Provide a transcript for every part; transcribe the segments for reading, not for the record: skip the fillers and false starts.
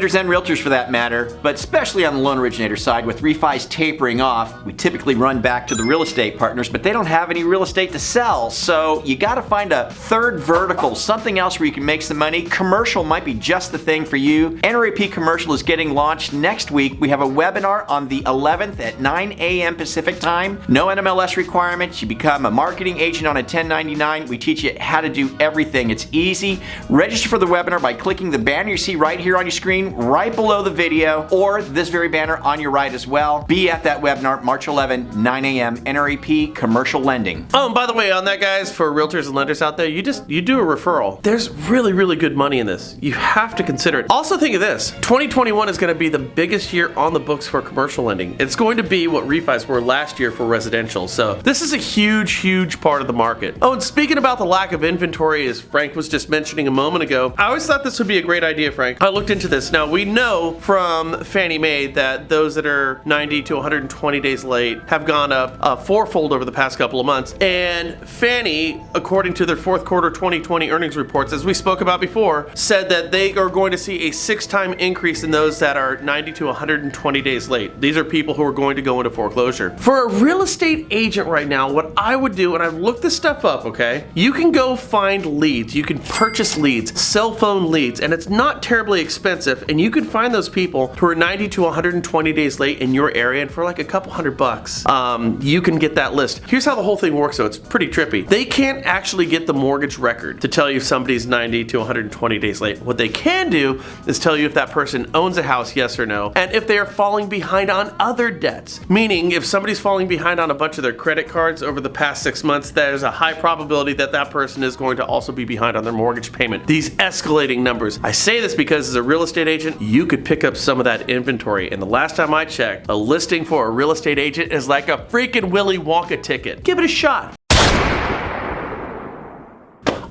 originators and realtors for that matter, but especially on the loan originator side with refis tapering off, we typically run back to the real estate partners, but they don't have any real estate to sell. So you gotta find a third vertical, something else where you can make some money. Commercial might be just the thing for you. NREP Commercial is getting launched next week. We have a webinar on the 11th at 9 a.m. Pacific time. No NMLS requirements. You become a marketing agent on a 1099. We teach you how to do everything. It's easy. Register for the webinar by clicking the banner you see right here on your screen, right below the video, or this very banner on your right as well. Be at that webinar, March 11, 9 a.m., NREP Commercial Lending. Oh, and by the way, on that, guys, for realtors and lenders out there, you do a referral. There's really good money in this. You have to consider it. Also think of this, 2021 is going to be the biggest year on the books for commercial lending. It's going to be what refis were last year for residential. So this is a huge part of the market. Oh, and speaking about the lack of inventory, as Frank was just mentioning a moment ago, I always thought this would be a great idea, Frank. I looked into this. Now, we know from Fannie Mae that those that are 90 to 120 days late have gone up fourfold over the past couple of months. And Fannie, according to their fourth quarter 2020 earnings reports, as we spoke about before, said that they are going to see a 6-time increase in those that are 90 to 120 days late. These are people who are going to go into foreclosure. For a real estate agent right now, what I would do, and I've looked this stuff up, okay? You can go find leads. You can purchase leads, cell phone leads, and it's not terribly expensive. And you can find those people who are 90 to 120 days late in your area, and for like a couple $100, you can get that list. Here's how the whole thing works, though. It's pretty trippy. They can't actually get the mortgage record to tell you if somebody's 90 to 120 days late. What they can do is tell you if that person owns a house, yes or no, and if they are falling behind on other debts. Meaning, if somebody's falling behind on a bunch of their credit cards over the past 6 months, there's a high probability that that person is going to also be behind on their mortgage payment. These escalating numbers. I say this because as a real estate agent, you could pick up some of that inventory. And the last time I checked, a listing for a real estate agent is like a freaking Willy Wonka ticket. Give it a shot.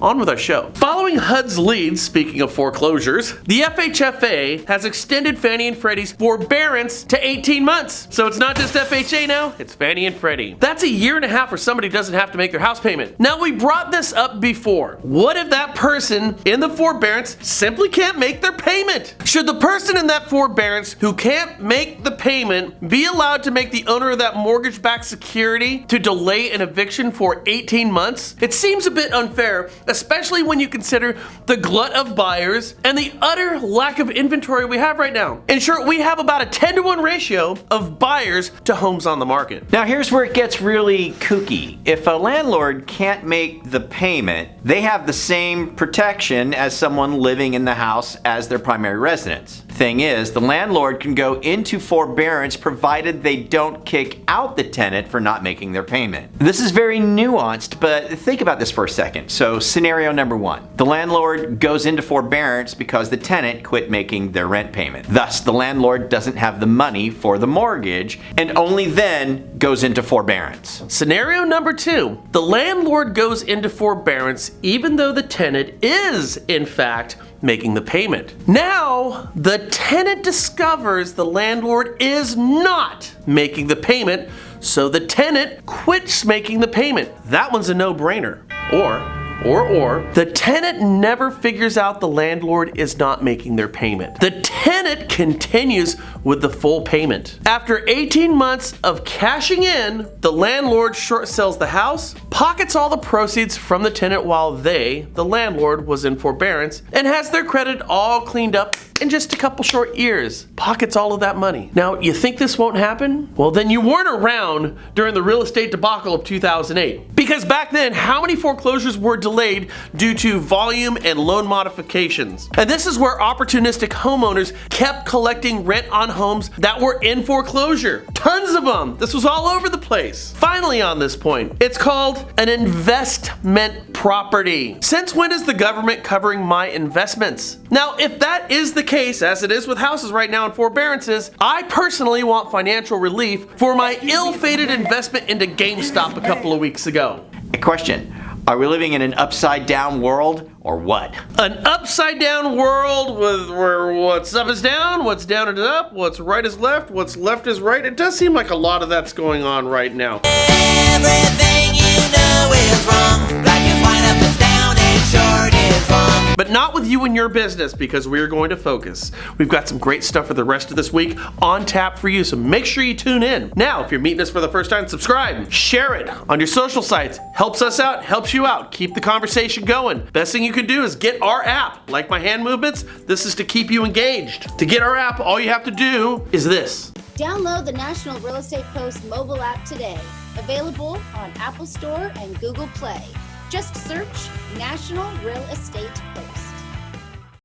On with our show. Following HUD's lead, speaking of foreclosures, the FHFA has extended Fannie and Freddie's forbearance to 18 months. So it's not just FHA now, it's Fannie and Freddie. That's a year and a half where somebody doesn't have to make their house payment. Now, we brought this up before. What if that person in the forbearance simply can't make their payment? Should the person in that forbearance who can't make the payment be allowed to make the owner of that mortgage-backed security to delay an eviction for 18 months? It seems a bit unfair, especially when you consider the glut of buyers and the utter lack of inventory we have right now. In short, we have about a 10-to-1 ratio of buyers to homes on the market. Now here's where it gets really kooky. If a landlord can't make the payment, they have the same protection as someone living in the house as their primary residence. Thing is, the landlord can go into forbearance provided they don't kick out the tenant for not making their payment. This is very nuanced, but think about this for a second. So scenario number one, the landlord goes into forbearance because the tenant quit making their rent payment. Thus, the landlord doesn't have the money for the mortgage and only then goes into forbearance. Scenario number two, the landlord goes into forbearance even though the tenant is, in fact, making the payment. Now, the tenant discovers the landlord is not making the payment, so the tenant quits making the payment. That one's a no-brainer. Or the tenant never figures out the landlord is not making their payment. The tenant continues with the full payment. After 18 months of cashing in, the landlord short sells the house, pockets all the proceeds from the tenant while the landlord, was in forbearance and has their credit all cleaned up in just a couple short years. Pockets all of that money. Now, you think this won't happen? Well, then you weren't around during the real estate debacle of 2008. Because back then, how many foreclosures were delayed due to volume and loan modifications? And this is where opportunistic homeowners kept collecting rent on homes that were in foreclosure. Tons of them. This was all over the place. Finally, on this point, it's called an investment property. Since when is the government covering my investments? Now, if that is the case, as it is with houses right now in forbearances, I personally want financial relief for my ill-fated investment into GameStop a couple of weeks ago. A question. Are we living in an upside down world or what? An upside down world where what's up is down, what's down is up, what's right is left, what's left is right. It does seem like a lot of that's going on right now. Everything you know is wrong. Black is white, up is down, and short is live on. But not with you and your business, because we're going to focus. We've got some great stuff for the rest of this week on tap for you, so make sure you tune in. Now, if you're meeting us for the first time, subscribe, share it on your social sites. Helps us out, helps you out. Keep the conversation going. Best thing you can do is get our app. Like my hand movements, this is to keep you engaged. To get our app, all you have to do is this. Download the National Real Estate Post mobile app today. Available on Apple Store and Google Play. Just search National Real Estate Post.